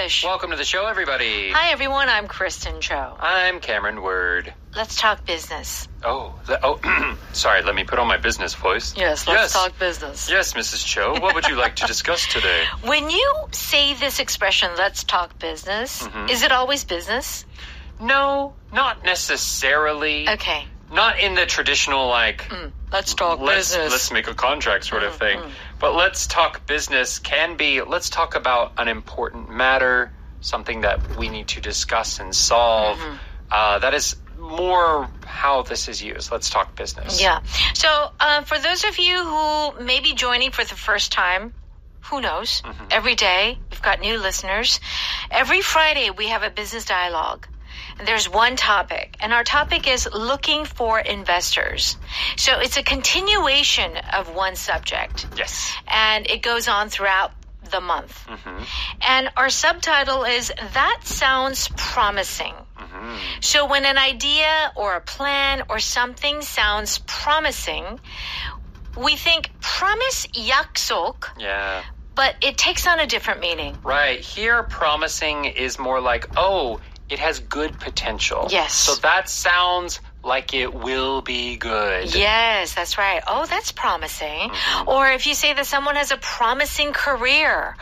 English. Welcome to the show, everybody. Hi, everyone. I'm Kristen Cho. I'm Cameron Word. Let's talk business. Sorry, let me put on my business voice. Yes, let's talk business. Yes, Mrs. Cho. What would you like to discuss today? When you say this expression, let's talk business, is it always business? No, not necessarily. Okay. Not in the traditional, let's talk business. Let's make a contract sort of thing. But let's talk business can be, let's talk about an important matter, something that we need to discuss and solve. That is more how this is used. Let's talk business. Yeah. So for those of you who may be joining for the first time, who knows? Every day, we've got new listeners. Every Friday, we have a business dialogue. There's one topic, and our topic is looking for investors. So it's a continuation of one subject. Yes. And it goes on throughout the month. And our subtitle is, That Sounds Promising. So when an idea or a plan or something sounds promising, we think promise 약속. Yeah. But it takes on a different meaning. Right. Here, promising is more like, it has good potential. Yes. So that sounds like it will be good. Yes, that's right. Oh, that's promising. Or if you say that someone has a promising career.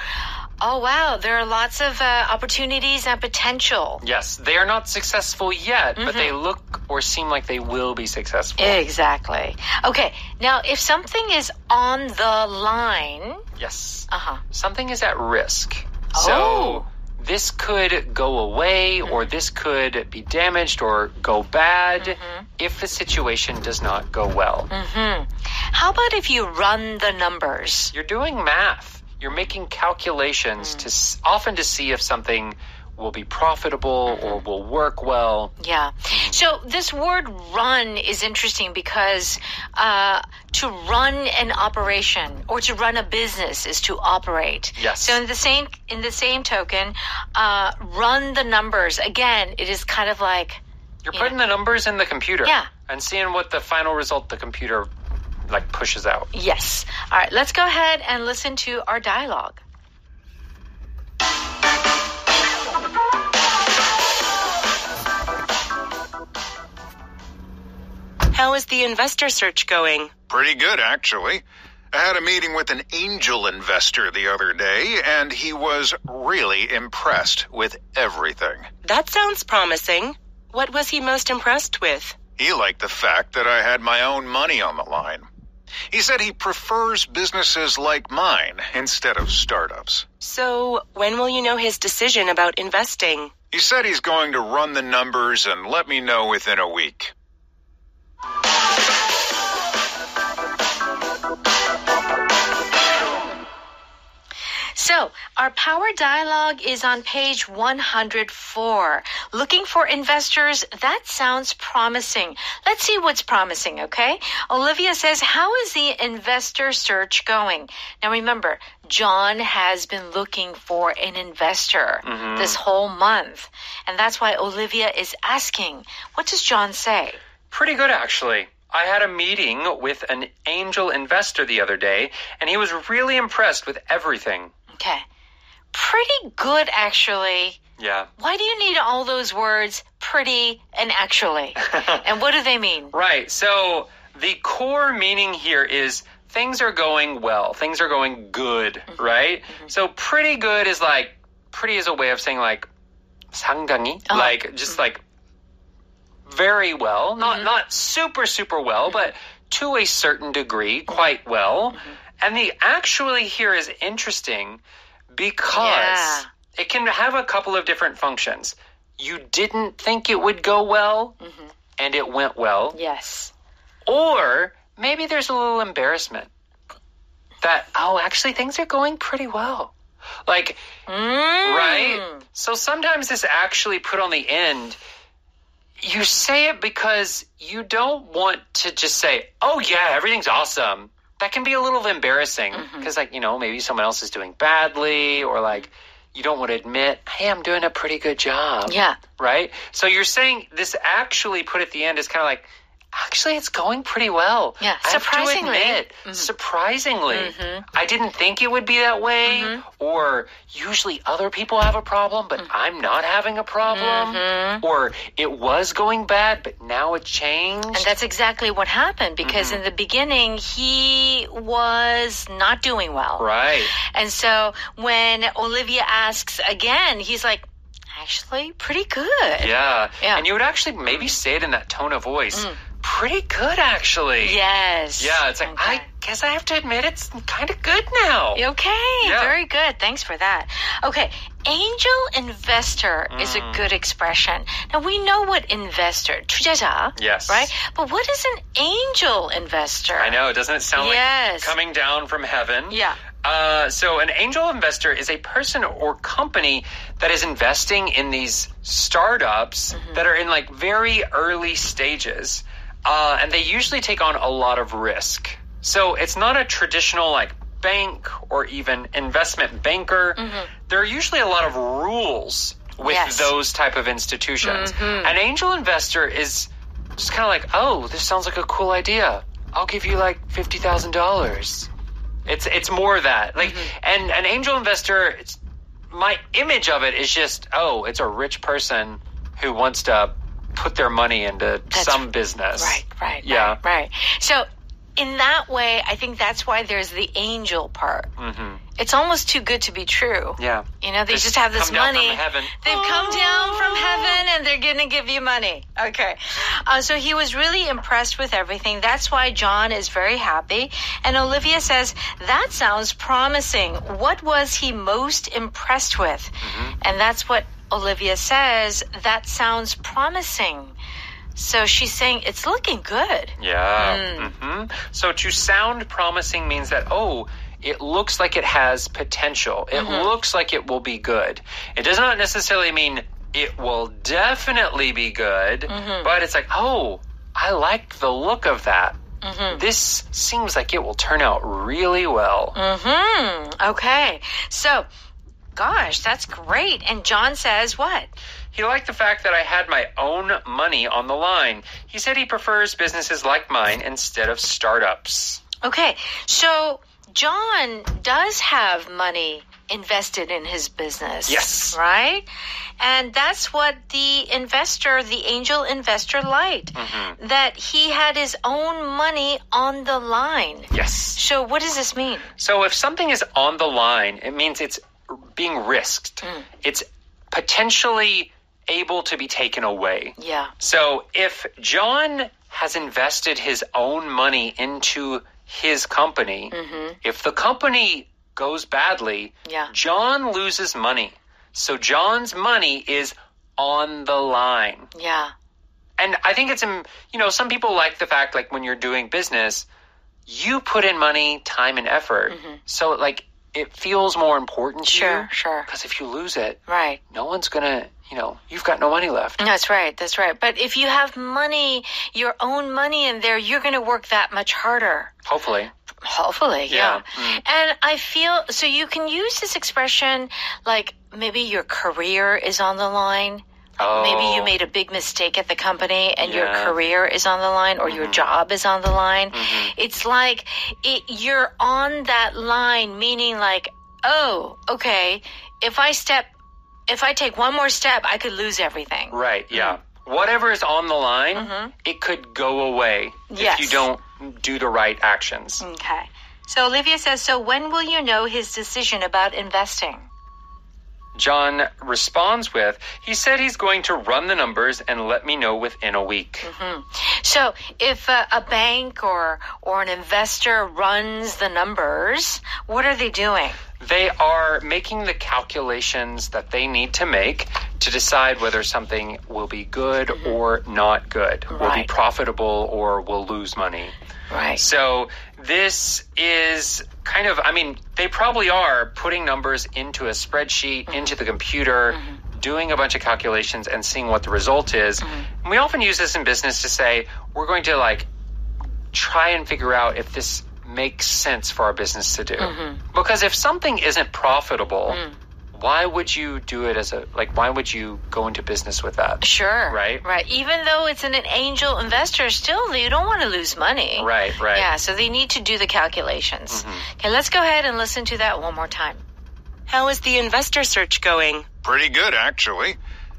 Oh, wow, there are lots of opportunities and potential. Yes, they are not successful yet, but they look or seem like they will be successful. Exactly. Okay, now if something is on the line. Yes. Something is at risk. So Oh. this could go away or this could be damaged or go bad if the situation does not go well. How about if you run the numbers? You're doing math. You're making calculations often to see if something will be profitable or will work well. Yeah. So this word run is interesting because to run an operation or to run a business is to operate. Yes. So in the same token, run the numbers. Again, it is kind of like You're putting the numbers in the computer. Yeah. And seeing what the final result the computer pushes out. Yes. All right, let's go ahead and listen to our dialogue. How is the investor search going? Pretty good, actually. I had a meeting with an angel investor the other day, and he was really impressed with everything. That sounds promising. What was he most impressed with? He liked the fact that I had my own money on the line. He said he prefers businesses like mine instead of startups. So, when will you know his decision about investing? He said he's going to run the numbers and let me know within a week. So, our power dialogue is on page 104. Looking for investors, that sounds promising. Let's see what's promising, okay? Olivia says, how is the investor search going? Now remember, John has been looking for an investor this whole month. And that's why Olivia is asking, what does John say? Pretty good, actually. I had a meeting with an angel investor the other day, and he was really impressed with everything. Okay. Pretty good, actually. Yeah. Why do you need all those words, pretty and actually? And what do they mean? Right. So the core meaning here is things are going well. Things are going good, right? So pretty good is pretty is a way of saying 상당히, very well. Not super, super well, but to a certain degree, quite well. And the actually here is interesting because it can have a couple of different functions. You didn't think it would go well, and it went well. Yes. Or maybe there's a little embarrassment that, actually things are going pretty well. Right? So sometimes this actually put on the end, you say it because you don't want to just say, oh yeah, everything's awesome. That can be a little embarrassing because maybe someone else is doing badly or you don't want to admit, hey, I'm doing a pretty good job. Yeah. Right? So you're saying this actually put at the end is kind of actually, it's going pretty well. Yeah, I have to surprisingly. admit, surprisingly. I didn't think it would be that way. Or usually other people have a problem, but I'm not having a problem. Or it was going bad, but now it changed. And that's exactly what happened because in the beginning, he was not doing well. Right. And so when Olivia asks again, he's like, actually, pretty good. Yeah. Yeah. And you would actually maybe say it in that tone of voice. Pretty good, actually. Yes. Yeah, it's like, Okay. I guess I have to admit it's kind of good now. Okay, Yeah. very good. Thanks for that. Okay, angel investor is a good expression. Now, we know what investor, 투자자, Yes. right? But what is an angel investor? I know, doesn't it sound Yes. like coming down from heaven? Yeah. So an angel investor is a person or company that is investing in these startups that are in like very early stages. And they usually take on a lot of risk. So it's not a traditional like bank or even investment banker. There are usually a lot of rules with Yes. those type of institutions. An angel investor is just kind of like, oh, this sounds like a cool idea. I'll give you like $50,000. It's more that like, and an angel investor. My image of it is just, oh, it's a rich person who wants to put their money into some business. Right. Yeah. Right. So in that way, I think that's why there's the angel part. It's almost too good to be true. Yeah. You know, they They just have this come down money. from heaven. They've come down from heaven and they're going to give you money. Okay. So he was really impressed with everything. That's why John is very happy. And Olivia says, that sounds promising. What was he most impressed with? And that's what Olivia says. That sounds promising. So she's saying it's looking good. Yeah. So to sound promising means that, oh, it looks like it has potential. It looks like it will be good. It does not necessarily mean it will definitely be good, but it's like, oh, I like the look of that. This seems like it will turn out really well. Okay. So, gosh, that's great. And John says what? He liked the fact that I had my own money on the line. He said he prefers businesses like mine instead of startups. Okay. So, John does have money invested in his business. Yes. Right? And that's what the investor, the angel investor liked. That he had his own money on the line. Yes. So what does this mean? So if something is on the line, it means it's being risked. It's potentially able to be taken away. Yeah. So if John has invested his own money into his company, if the company goes badly, Yeah. John loses money. So John's money is on the line. Yeah. And I think it's, some people like the fact, like, when you're doing business, you put in money, time, and effort. So, like, it feels more important to you. Sure. Because if you lose it, Right. no one's going to, you've got no money left. That's right. But if you have money, your own money in there, you're going to work that much harder. Hopefully. Hopefully, yeah. Yeah. And I feel, so you can use this expression like maybe your career is on the line. Oh. Maybe you made a big mistake at the company and your Yeah. career is on the line or your job is on the line. It's like you're on that line, meaning like, oh, okay, if I take one more step, I could lose everything. Right, yeah. Whatever is on the line, it could go away Yes. if you don't do the right actions. Okay. So Olivia says, so when will you know his decision about investing? John responds with, he said he's going to run the numbers and let me know within a week. So if a bank or an investor runs the numbers, what are they doing? They are making the calculations that they need to make to decide whether something will be good or not good, will be Right. profitable or will lose money. Right. So this is kind of, they probably are putting numbers into a spreadsheet, into the computer, doing a bunch of calculations and seeing what the result is. And we often use this in business to say, we're going to try and figure out if this makes sense for our business to do. Because if something isn't profitable, why would you do it why would you go into business with that? Sure. Right? Right. Even though it's an angel investor, still, you don't want to lose money. Right. Yeah, so they need to do the calculations. Okay, let's go ahead and listen to that one more time. How is the investor search going? Pretty good, actually.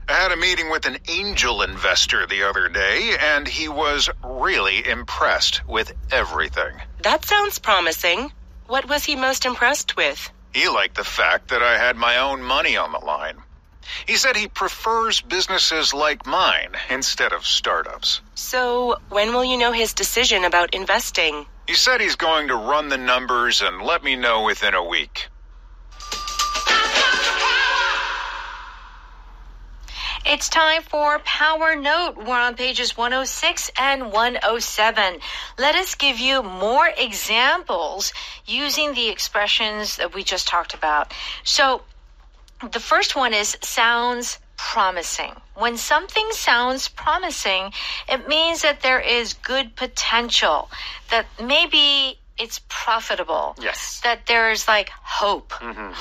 I had a meeting with an angel investor the other day, and he was really impressed with everything. That sounds promising. What was he most impressed with? He liked the fact that I had my own money on the line. He said he prefers businesses like mine instead of startups. So, when will you know his decision about investing? He said he's going to run the numbers and let me know within a week. It's time for Power Note. We're on pages 106 and 107. Let us give you more examples using the expressions that we just talked about. So, the first one is sounds promising. When something sounds promising, it means that there is good potential, that maybe it's profitable. Yes. That there's hope.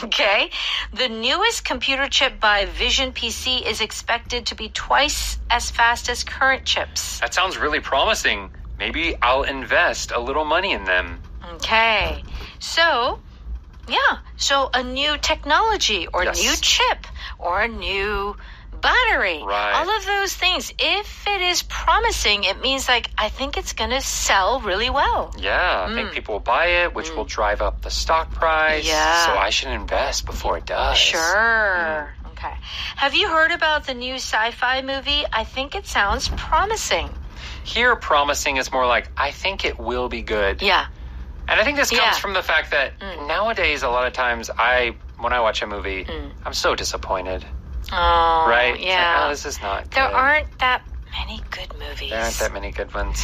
Okay? The newest computer chip by Vision PC is expected to be twice as fast as current chips. That sounds really promising. Maybe I'll invest a little money in them. Okay. So a new technology or Yes. new chip or a new battery. Right. All of those things. If it is promising, it means I think it's going to sell really well. Yeah, I think people will buy it, which will drive up the stock price. Yeah. So I should invest before it does. Sure. Okay. Have you heard about the new sci-fi movie? I think it sounds promising. Here, promising is more like, I think it will be good. Yeah. And I think this comes Yeah. from the fact that nowadays, a lot of times, when I watch a movie, I'm so disappointed. Oh, Right? It's yeah. like, oh, this is not good. There aren't that many good movies. There aren't that many good ones.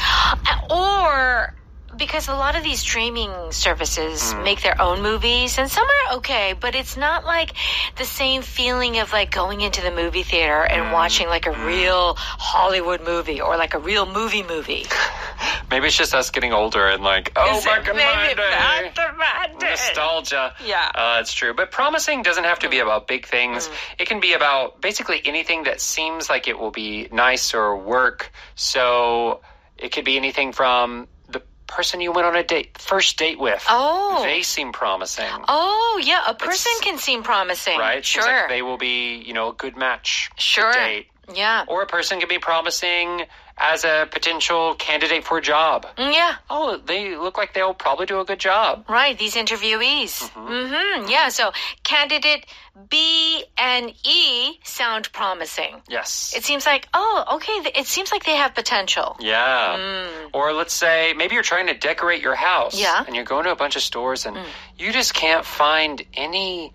Or because a lot of these streaming services make their own movies, and some are okay, but it's not like the same feeling of going into the movie theater and watching a real Hollywood movie or a real movie. Maybe it's just us getting older and back in my day. Back Nostalgia. Yeah. It's true. But promising doesn't have to be about big things. It can be about basically anything that seems like it will be nice or work. So it could be anything from the person you went on a first date with. Oh. They seem promising. Oh, yeah. A person can seem promising. Right? Sure. Seems like they will be, a good match. Sure. To date. Yeah. Or a person can be promising as a potential candidate for a job. Yeah. Oh, they look like they'll probably do a good job. Right, these interviewees. Yeah, so candidate B and E sound promising. Yes. It seems okay, it seems like they have potential. Yeah. Or let's say maybe you're trying to decorate your house. Yeah. And you're going to a bunch of stores and you just can't find any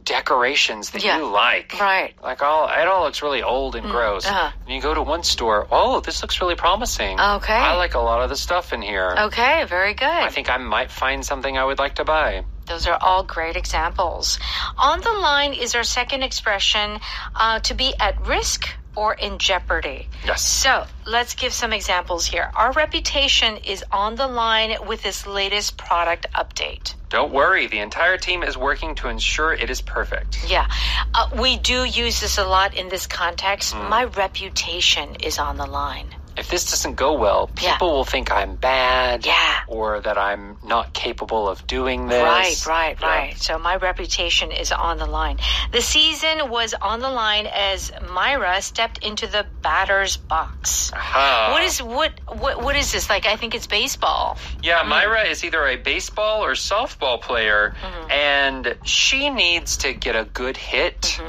decorations that you like. Right. It all looks really old and gross. And you go to one store, this looks really promising. Okay. I like a lot of the stuff in here. Okay, very good. I think I might find something I would like to buy. Those are all great examples. On the line is our second expression, to be at risk or in jeopardy. Yes. So let's give some examples here. Our reputation is on the line with this latest product update. Don't worry, the entire team is working to ensure it is perfect. Yeah, we do use this a lot in this context. My reputation is on the line. If this doesn't go well, people will think I'm bad. Yeah. Or that I'm not capable of doing this. Right. So my reputation is on the line. The season was on the line as Myra stepped into the batter's box. What is this? I think it's baseball. Yeah, Myra is either a baseball or softball player, and she needs to get a good hit.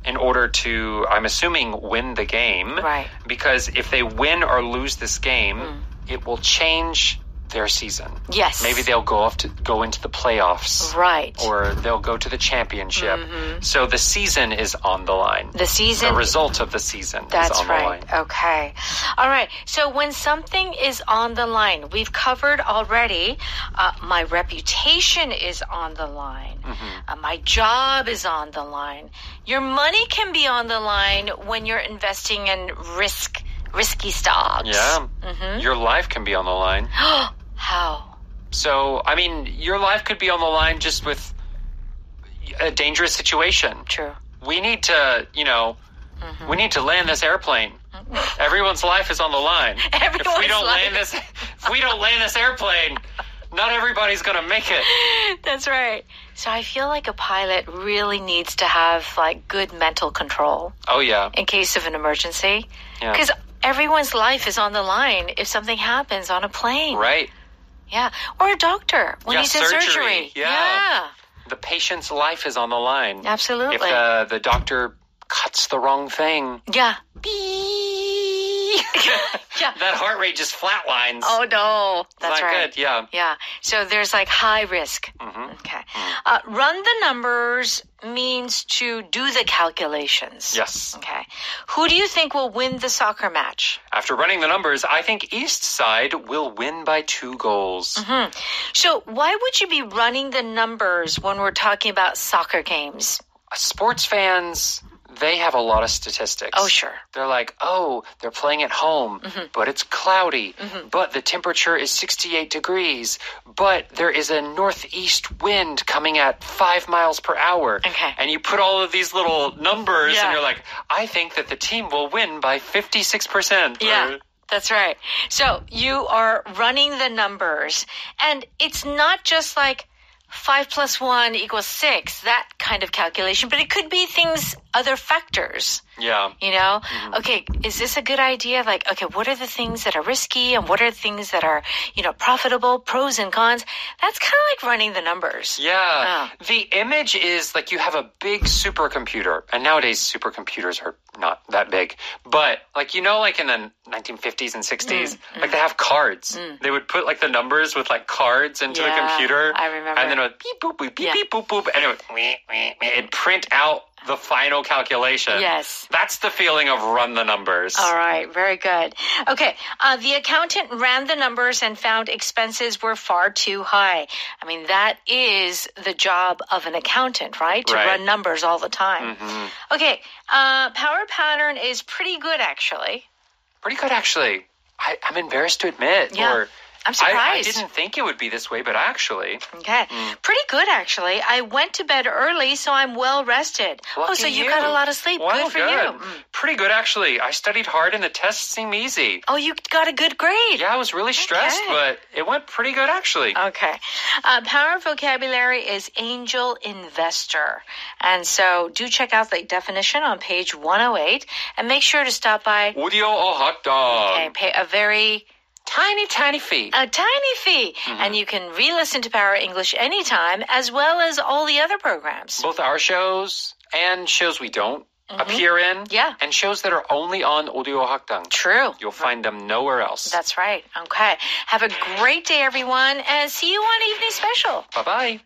In order to, I'm assuming, win the game. Right. Because if they win or lose this game, it will change their season. Yes. Maybe they'll go into the playoffs. Right. Or they'll go to the championship. So the season is on the line. The result of the season is on the line. Okay. All right. So when something is on the line, we've covered already, my reputation is on the line. My job is on the line. Your money can be on the line when you're investing in risky stocks. Yeah. Your life can be on the line. How? So, your life could be on the line just with, a dangerous situation. True. We need to, we need to land this airplane. Everyone's life is on the line. If we don't land this airplane, not everybody's going to make it. That's right. So I feel like a pilot really needs to have like good mental control. Oh, yeah. In case of an emergency. Yeah. Because everyone's life is on the line if something happens on a plane. Right. Yeah. Or a doctor when he's in surgery. Yeah. The patient's life is on the line. Absolutely. If the doctor cuts the wrong thing. Yeah. Yeah. That heart rate just flatlines. Oh, no. That's not right. Good. Yeah. Yeah. So there's like high risk. Mm-hmm. Okay. Run the numbers means to do the calculations. Yes. Okay. Who do you think will win the soccer match? After running the numbers, I think East Side will win by 2 goals. Mm-hmm. So why would you be running the numbers when we're talking about soccer games? Sports fans, they have a lot of statistics. Oh, sure. They're like, they're playing at home, but it's cloudy, but the temperature is 68 degrees, but there is a northeast wind coming at 5 miles per hour. Okay. And you put all of these little numbers, Yeah. and you're like, I think that the team will win by 56%. Yeah. That's right. So you are running the numbers, and it's not just like 5 plus 1 equals 6, that kind of calculation, but it could be other factors. Yeah. Okay, is this a good idea? Like, okay, what are the things that are risky and what are the things that are, profitable, pros and cons? That's kind of like running the numbers. Yeah. The image is like you have a big supercomputer, and nowadays supercomputers are not that big. But like, in the 1950s and 60s, like they have cards. They would put like the numbers with like cards into the computer. I remember. And then it would beep, boop, beep, beep, boop, boop, and it would it'd print out the final calculation. Yes. That's the feeling of run the numbers. All right. Very good. Okay. The accountant ran the numbers and found expenses were far too high. I mean, that is the job of an accountant, right? To run numbers all the time. Mm-hmm. Okay. Power pattern is pretty good, actually. Pretty good, actually. I'm embarrassed to admit. Yeah. Or I'm surprised. I didn't think it would be this way, but actually. Okay. Pretty good, actually. I went to bed early, so I'm well rested. Lucky so you you. got a lot of sleep. Well, good for you. Pretty good, actually. I studied hard and the tests seemed easy. Oh, you got a good grade. Yeah, I was really stressed, but it went pretty good, actually. Okay. Power vocabulary is angel investor. And so do check out the definition on page 108 and make sure to stop by. Audio or hot dog. Okay, pay a very tiny fee. A tiny fee. And you can re-listen to Power English anytime, as well as all the other programs. Both our shows and shows we don't appear in. Yeah. And shows that are only on Audio Hakdang. True. You'll find them nowhere else. That's right. Okay. Have a great day, everyone, and see you on Evening Special. Bye-bye.